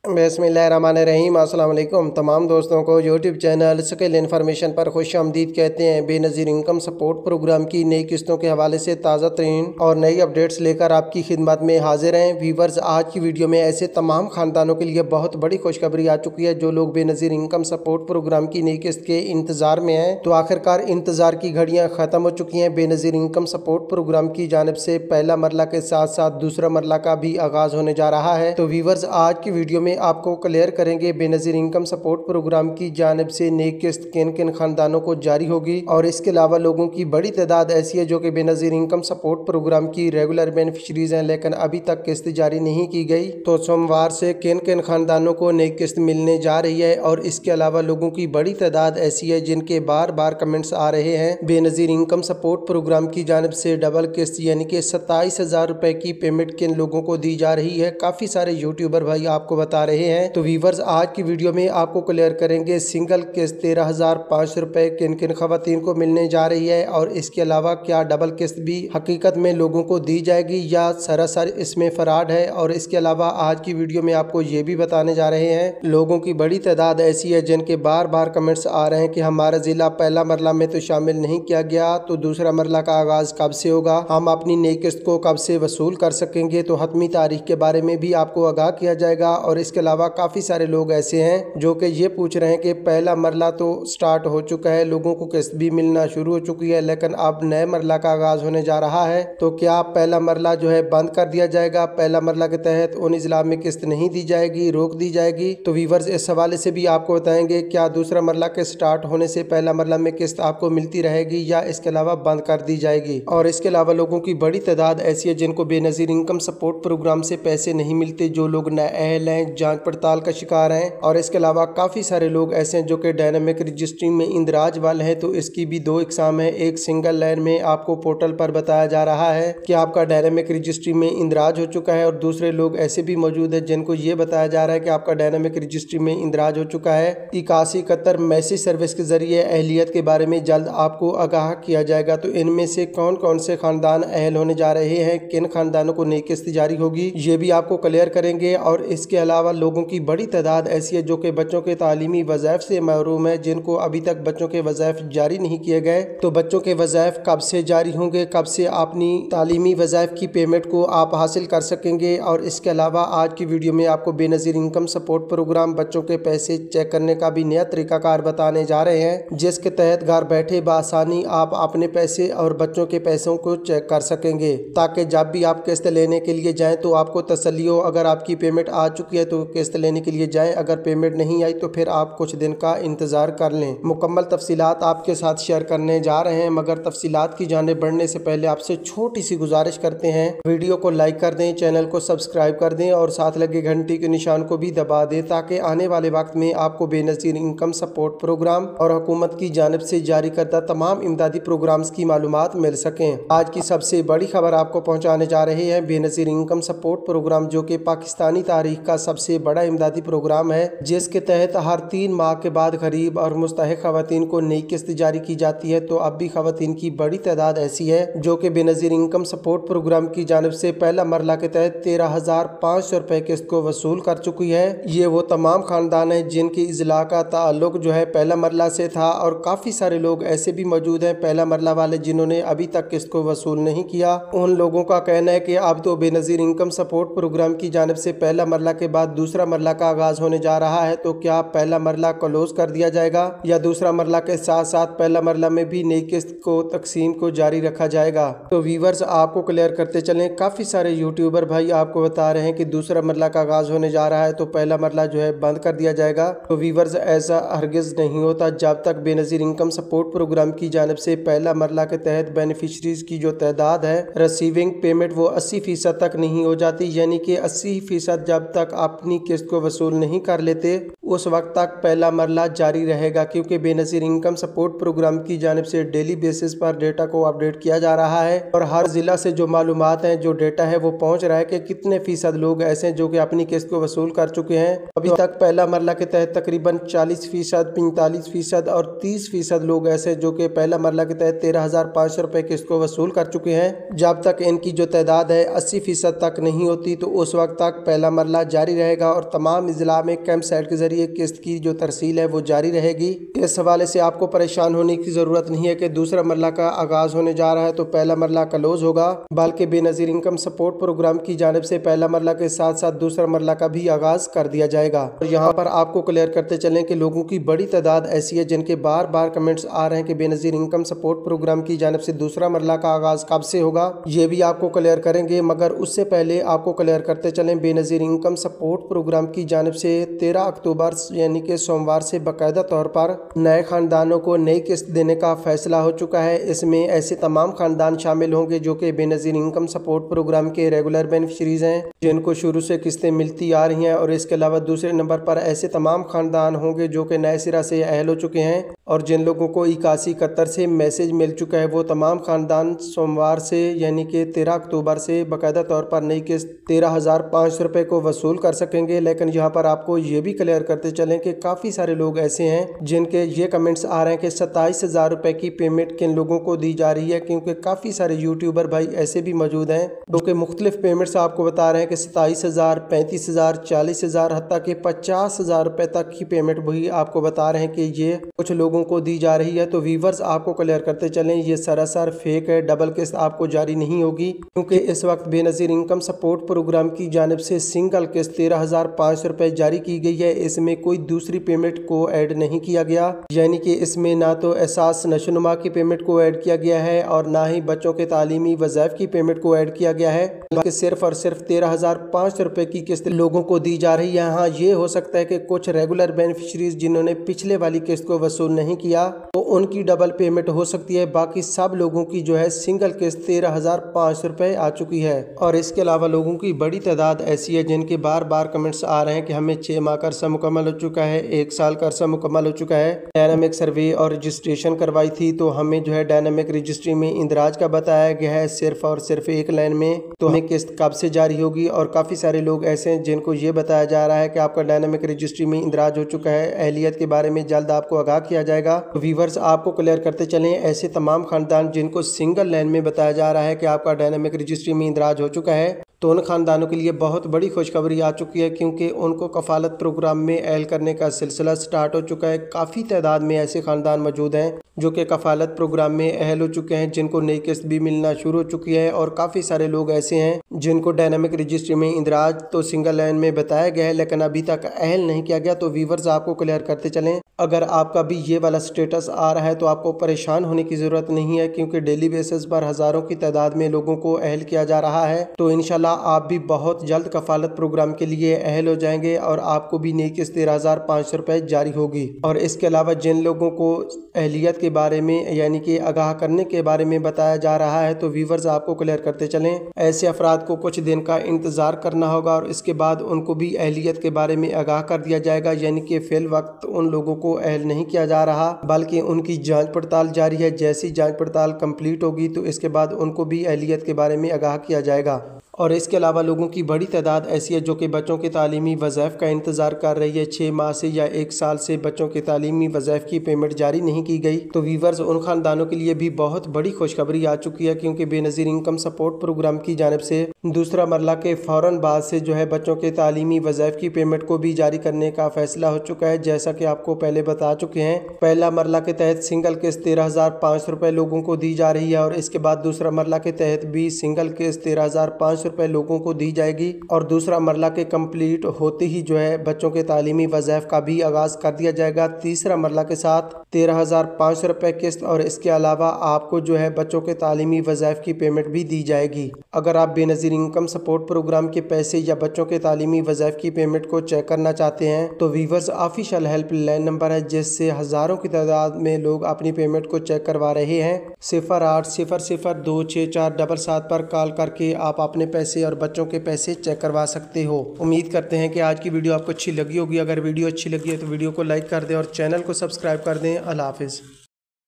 बिस्मिल्लाहिर्रहमानिर्रहीम। अस्सलाम वालेकुम। तमाम दोस्तों को यूट्यूब चैनल स्किल इन्फॉर्मेशन पर खुश आमदीद कहते हैं। बेनज़ीर इनकम सपोर्ट प्रोग्राम की नई किस्तों के हवाले से ताज़ा तरीन और नई अपडेट्स लेकर आपकी खिदमत में हाजिर हैं। व्यूवर्स, आज की वीडियो में ऐसे तमाम खानदानों के लिए बहुत बड़ी खुशखबरी आ चुकी है जो लोग बेनज़ीर इनकम सपोर्ट प्रोग्राम की नई किस्त के इंतज़ार में हैं। तो आखिरकार इंतज़ार की घड़ियाँ ख़त्म हो चुकी हैं। बेनज़ीर इनकम सपोर्ट प्रोग्राम की जानिब से पहला मरला के साथ साथ दूसरा मरला का भी आगाज़ होने जा रहा है। तो व्यूवर्स, आज की वीडियो में आपको क्लियर करेंगे बेनज़ीर इनकम सपोर्ट प्रोग्राम की जानिब से नई किस्त किन किन खानदानों को जारी होगी, और इसके अलावा लोगों की बड़ी तादाद ऐसी है जो कि बेनज़ीर इनकम सपोर्ट प्रोग्राम की रेगुलर बेनिफिशरीज हैं लेकिन अभी तक किस्त जारी नहीं की गई। तो सोमवार से किन किन खानदानों को नई किस्त मिलने जा रही है, और इसके अलावा लोगों की बड़ी तादाद ऐसी है जिनके बार बार कमेंट्स आ रहे हैं बेनज़ीर इनकम सपोर्ट प्रोग्राम की जानिब से डबल किस्त यानी कि 27,000 रुपए की पेमेंट किन लोगों को दी जा रही है। काफ़ी सारे यूट्यूबर भाई आपको बता रहे हैं। तो व्यूवर्स, आज की वीडियो में आपको क्लियर करेंगे सिंगल किस्त 13,500 रुपए किन किन खवातीन को मिलने जा रही है, और इसके अलावा क्या डबल किस्त भी हकीकत में लोगों को दी जाएगी या सरासर इसमें फ्रॉड है। और इसके अलावा आज की वीडियो में आपको ये भी बताने जा रहे हैं लोगों की बड़ी तादाद ऐसी है जिनके बार बार कमेंट्स आ रहे हैं कि हमारा जिला पहला मरला में तो शामिल नहीं किया गया, तो दूसरा मरला का आगाज कब से होगा, हम अपनी नई किस्त को कब से वसूल कर सकेंगे। तो हतमी तारीख के बारे में भी आपको आगाह किया जाएगा। और इसके अलावा काफ़ी सारे लोग ऐसे हैं जो कि ये पूछ रहे हैं कि पहला मरला तो स्टार्ट हो चुका है, लोगों को किस्त भी मिलना शुरू हो चुकी है, लेकिन अब नए मरला का आगाज होने जा रहा है। तो क्या पहला मरला जो है बंद कर दिया जाएगा, पहला मरला के तहत उन इजला में किस्त नहीं दी जाएगी, रोक दी जाएगी। तो व्यूवर्स, इस हवाले से भी आपको बताएंगे क्या दूसरा मरला के स्टार्ट होने से पहला मरला में किस्त आपको मिलती रहेगी या इसके अलावा बंद कर दी जाएगी। और इसके अलावा लोगों की बड़ी तादाद ऐसी है जिनको बेनज़ीर इनकम सपोर्ट प्रोग्राम से पैसे नहीं मिलते, जो लोग नाअहल हैं, जांच पड़ताल का शिकार हैं। और इसके अलावा काफ़ी सारे लोग ऐसे हैं जो कि डायनामिक रजिस्ट्री में इंदराज वाले हैं। तो इसकी भी दो इकसाम है। एक सिंगल लाइन में आपको पोर्टल पर बताया जा रहा है कि आपका डायनामिक रजिस्ट्री में इंदराज हो चुका है, और दूसरे लोग ऐसे भी मौजूद हैं जिनको ये बताया जा रहा है कि आपका डायनामिक रजिस्ट्री में इंदराज हो चुका है। 8171 मैसेज सर्विस के जरिए अहलियत के बारे में जल्द आपको आगाह किया जाएगा। तो इनमें से कौन कौन से खानदान अहल होने जा रहे हैं, किन खानदानों को नई किस्त जारी होगी, ये भी आपको क्लियर करेंगे। और इसके अलावा लोगों की बड़ी तादाद ऐसी है जो कि बच्चों के तालीमी वज़ाइफ से महरूम है, जिनको अभी तक बच्चों के वज़ाइफ जारी नहीं किए गए। तो बच्चों के वज़ाइफ कब से जारी होंगे, कब से अपनी तालीमी वज़ाइफ की पेमेंट को आप हासिल कर सकेंगे। और इसके अलावा आज की वीडियो में आपको बेनज़ीर इनकम सपोर्ट प्रोग्राम बच्चों के पैसे चेक करने का भी नया तरीकाकार बताने जा रहे हैं, जिसके तहत घर बैठे बआसानी आप अपने पैसे और बच्चों के पैसों को चेक कर सकेंगे, ताकि जब भी आप किस्त लेने के लिए जाएं तो आपको तसल्ली हो। अगर आपकी पेमेंट आ चुकी है तो किस्त लेने के लिए जाएं, अगर पेमेंट नहीं आई तो फिर आप कुछ दिन का इंतजार कर लें। मुकम्मल तफसीलात आपके साथ शेयर करने जा रहे हैं, मगर तफसीलात की जानिब बढ़ने से पहले आपसे छोटी सी गुजारिश करते हैं, वीडियो को लाइक कर दें, चैनल को सब्सक्राइब कर दें और साथ लगे घंटी के निशान को भी दबा दें, ताकि आने वाले वक्त में आपको बेनज़ीर इनकम सपोर्ट प्रोग्राम और हुकूमत की जानिब से जारी करदा तमाम इमदादी प्रोग्राम्स की मालूमात मिल सकें। आज की सबसे बड़ी खबर आपको पहुँचाने जा रहे हैं बेनज़ीर इनकम सपोर्ट प्रोग्राम, जो कि पाकिस्तानी तारीख का सबसे बड़ा इमदादी प्रोग्राम है, जिसके तहत हर 3 माह के बाद गरीब और मुस्तहिक खवातीन को नई किस्त जारी की जाती है। तो अब भी खवातीन की बड़ी तादाद ऐसी है जो कि बेनज़ीर इनकम सपोर्ट प्रोग्राम की जानिब से पहला मरला के तहत 13,500 रुपए किस्त को वसूल कर चुकी है। ये वो तमाम खानदान है जिनकी इजला का ताल्लुक जो है पहला मरला से था, और काफ़ी सारे लोग ऐसे भी मौजूद हैं पहला मरला वाले जिन्होंने अभी तक किस्त को वसूल नहीं किया। उन लोगों का कहना है कि अब तो बेनज़ीर इनकम सपोर्ट प्रोग्राम की जानिब से पहला मरला के बाद दूसरा मरला का आगाज होने जा रहा है। तो क्या पहला मरला क्लोज कर दिया जाएगा या दूसरा मरला के साथ साथ पहला मरला में भी नई किस्त को तकसीम को जारी रखा जाएगा। तो व्यूवर्स, आपको क्लियर करते चलें, काफ़ी सारे यूट्यूबर भाई आपको बता रहे हैं कि दूसरा मरला का आगाज होने जा रहा है तो पहला मरला जो है बंद कर दिया जाएगा। तो व्यूवर्स, ऐसा हरगिज़ नहीं होता जब तक बेनज़ीर इनकम सपोर्ट प्रोग्राम की जानिब से पहला मरला के तहत बेनिफिशरीज की जो तादाद है रिसीविंग पेमेंट वो 80% तक नहीं हो जाती, यानी कि 80% जब तक अपनी किस्त को वसूल नहीं कर लेते उस वक्त तक पहला मरला जारी रहेगा, क्योंकि बेनज़ीर इनकम सपोर्ट प्रोग्राम की जानिब से डेली बेसिस पर डेटा को अपडेट किया जा रहा है और हर ज़िला से जो मालूमात हैं, जो डेटा है वो पहुंच रहा है कि कितने फ़ीसद लोग ऐसे हैं जो कि अपनी किस्त को वसूल कर चुके हैं। अभी तक पहला मरला के तहत तकरीबन 40%, 45% और 30% लोग ऐसे जो कि पहला मरला के तहत 13,500 रुपये किस्त को वसूल कर चुके हैं। जब तक इनकी जो तादाद है 80% तक नहीं होती तो उस वक्त तक पहला मरला जारी रहेगा और तमाम ज़िला में कैंप साइट के जरिए किस्त की जो तरसील है वो जारी रहेगी। इस हवाले से आपको परेशान होने की ज़रूरत नहीं है कि दूसरा मरला का आगाज़ होने जा रहा है तो पहला मरला क्लोज होगा, बल्कि बेनज़ीर इनकम सपोर्ट प्रोग्राम की जानिब से पहला मरला के साथ साथ दूसरा मरला का भी आगाज़ कर दिया जाएगा। और यहाँ पर आपको क्लियर करते चलें कि लोगों की बड़ी तादाद ऐसी है जिनके बार बार कमेंट्स आ रहे हैं कि बेनज़ीर इनकम सपोर्ट प्रोग्राम की जानिब से दूसरा मरला का आगाज़ कब से होगा, ये भी आपको क्लियर करेंगे। मगर उससे पहले आपको क्लियर करते चलें, बेनज़ीर इनकम सपोर्ट प्रोग्राम की जानिब से 13 अक्टूबर यानी कि सोमवार से बाकायदा तौर पर नए खानदानों को नई किस्त देने का फैसला हो चुका है। इसमें ऐसे तमाम खानदान शामिल होंगे जो कि बेनज़ीर इनकम सपोर्ट प्रोग्राम के रेगुलर बेनिफिशरीज हैं, जिनको शुरू से किस्तें मिलती आ रही हैं। और इसके अलावा दूसरे नंबर पर ऐसे तमाम खानदान होंगे जो कि नए सिरा से अहल हो चुके हैं और जिन लोगों को 8171 से मैसेज मिल चुका है, वो तमाम खानदान सोमवार से यानी कि 13 अक्टूबर से बाकायदा तौर पर नई किस्त 13,500 रुपये को वसूल कर सकेंगे। लेकिन यहाँ पर आपको ये भी क्लियर करते चलें कि काफ़ी सारे लोग ऐसे हैं जिनके ये कमेंट्स आ रहे हैं कि 27,000 रुपये की पेमेंट किन लोगों को दी जा रही है, क्योंकि काफ़ी सारे यूट्यूबर भाई ऐसे भी मौजूद हैं जो कि मुख्तलिफ पेमेंट्स आपको बता रहे हैं कि 27,000, 35,000, 40,000 हत्ता कि 50,000 रुपये तक की पेमेंट भी आपको बता रहे हैं कि ये कुछ लोगों को दी जा रही है। तो व्यूवर्स आपको क्लियर करते चलें, ये सरासर फेक है, डबल किस्त आपको जारी नहीं होगी, क्योंकि इस वक्त बेनज़ीर इनकम सपोर्ट प्रोग्राम की जानिब से सिंगल किस्त 13,500 रुपये जारी की गई है। इसमें कोई दूसरी पेमेंट को ऐड नहीं किया गया, यानी कि इसमें ना तो एहसास नशोनुमा की पेमेंट को ऐड किया गया है और ना ही बच्चों के तालीमी वज़ाइफ की पेमेंट को ऐड किया गया है, बल्कि सिर्फ और सिर्फ 13,500 रुपये की किस्त लोगों को दी जा रही है। हाँ, ये हो सकता है कि कुछ रेगुलर बेनिफिशरीज जिन्होंने पिछले वाली किस्त को वसूल नहीं किया तो उनकी डबल पेमेंट हो सकती है, बाकी सब लोगों की जो है सिंगल किस्त 13,500 रुपये आ चुकी है। और इसके अलावा लोगों की बड़ी तादाद ऐसी है जिनके बार बार कमेंट्स आ रहे हैं कि हमें 6 माह का अरसा मुकम्मल हो चुका है, 1 साल का अरसा मुकम्मल हो चुका है, डायनामिक सर्वे और रजिस्ट्रेशन करवाई थी तो हमें जो है डायनामिक रजिस्ट्री में इंदराज का बताया गया है सिर्फ और सिर्फ 1 लाइन में, तो हमें किस्त कब से जारी होगी। और काफ़ी सारे लोग ऐसे हैं जिनको ये बताया जा रहा है कि आपका डायनामिक रजिस्ट्री में इंदराज हो चुका है, अहलियत के बारे में जल्द आपको आगाह किया जाएगा। तो व्यूवर्स आपको क्लियर करते चलें, ऐसे तमाम खानदान जिनको सिंगल लाइन में बताया जा रहा है कि आपका डायनामिक रजिस्ट्री में इंदराज हो चुका है, तो उन खानदानों के लिए बहुत बड़ी खुशखबरी आ चुकी है, क्योंकि उनको कफालत प्रोग्राम में अहल करने का सिलसिला स्टार्ट हो चुका है। काफ़ी तादाद में ऐसे खानदान मौजूद हैं जो कि कफालत प्रोग्राम में अहल हो चुके हैं, जिनको नई किस्त भी मिलना शुरू हो चुकी है। और काफ़ी सारे लोग ऐसे हैं जिनको डायनामिक रजिस्ट्री में इंदराज तो सिंगल लाइन में बताया गया है लेकिन अभी तक अहल नहीं किया गया। तो व्यूवर्स आपको क्लियर करते चलें, अगर आपका भी ये वाला स्टेटस आ रहा है तो आपको परेशान होने की ज़रूरत नहीं है, क्योंकि डेली बेसिस पर हज़ारों की तादाद में लोगों को अहल किया जा रहा है। तो इंशाल्लाह आप भी बहुत जल्द कफालत प्रोग्राम के लिए अहल हो जाएंगे और आपको भी नई किस्त 13,500 रुपये जारी होगी। और इसके अलावा जिन लोगों को अहलियत के बारे में यानी कि आगाह करने के बारे में बताया जा रहा है, तो व्यूवर्स आपको क्लियर करते चलें, ऐसे अफराद को कुछ दिन का इंतज़ार करना होगा और इसके बाद उनको भी अहलियत के बारे में आगाह कर दिया जाएगा। यानी कि फिल वक्त उन लोगों को अहल नहीं किया जा रहा, बल्कि उनकी जांच पड़ताल जारी है। जैसी जांच पड़ताल कंप्लीट होगी तो इसके बाद उनको भी अहलियत के बारे में आगाह किया जाएगा। और इसके अलावा लोगों की बड़ी तादाद ऐसी है जो कि बच्चों के तालीमी वज़ाइफ का इंतज़ार कर रही है। 6 माह से या 1 साल से बच्चों के तालीमी वज़ाइफ की पेमेंट जारी नहीं की गई। तो व्यूवर्स उन खानदानों के लिए भी बहुत बड़ी खुशखबरी आ चुकी है, क्योंकि बेनज़ीर इनकम सपोर्ट प्रोग्राम की जानिब से दूसरा मरला के फ़ौरन बाद से जो है बच्चों के तालीमी वज़ाइफ की पेमेंट को भी जारी करने का फैसला हो चुका है। जैसा कि आपको पहले बता चुके हैं, पहला मरला के तहत सिंगल किस्त 13,500 रुपये लोगों को दी जा रही है और इसके बाद दूसरा मरला के तहत भी सिंगल किस्त 13,500 रुपये लोगों को दी जाएगी। और दूसरा मरला के कंप्लीट होते ही जो है बच्चों के तालीमी वज़ाइफ का भी आगाज कर दिया जाएगा तीसरा मरला के साथ 13,500 रुपये किस्त। और इसके अलावा आपको जो है बच्चों के तालीमी वज़ाइफ की पेमेंट भी दी जाएगी। अगर आप बेनज़ीर इनकम सपोर्ट प्रोग्राम के पैसे या बच्चों के तालीमी वज़ाइफ की पेमेंट को चेक करना चाहते हैं तो वीवर्स ऑफिशियल हेल्पलाइन नंबर है, जिससे हज़ारों की तादाद में लोग अपनी पेमेंट को चेक करवा रहे हैं। 0800 264 777 पर कॉल करके आप अपने पैसे और बच्चों के पैसे चेक करवा सकते हो। उम्मीद करते हैं कि आज की वीडियो आपको अच्छी लगी होगी। अगर वीडियो अच्छी लगी है तो वीडियो को लाइक कर दें और चैनल को सब्सक्राइब कर दें। अल्लाह हाफिज़।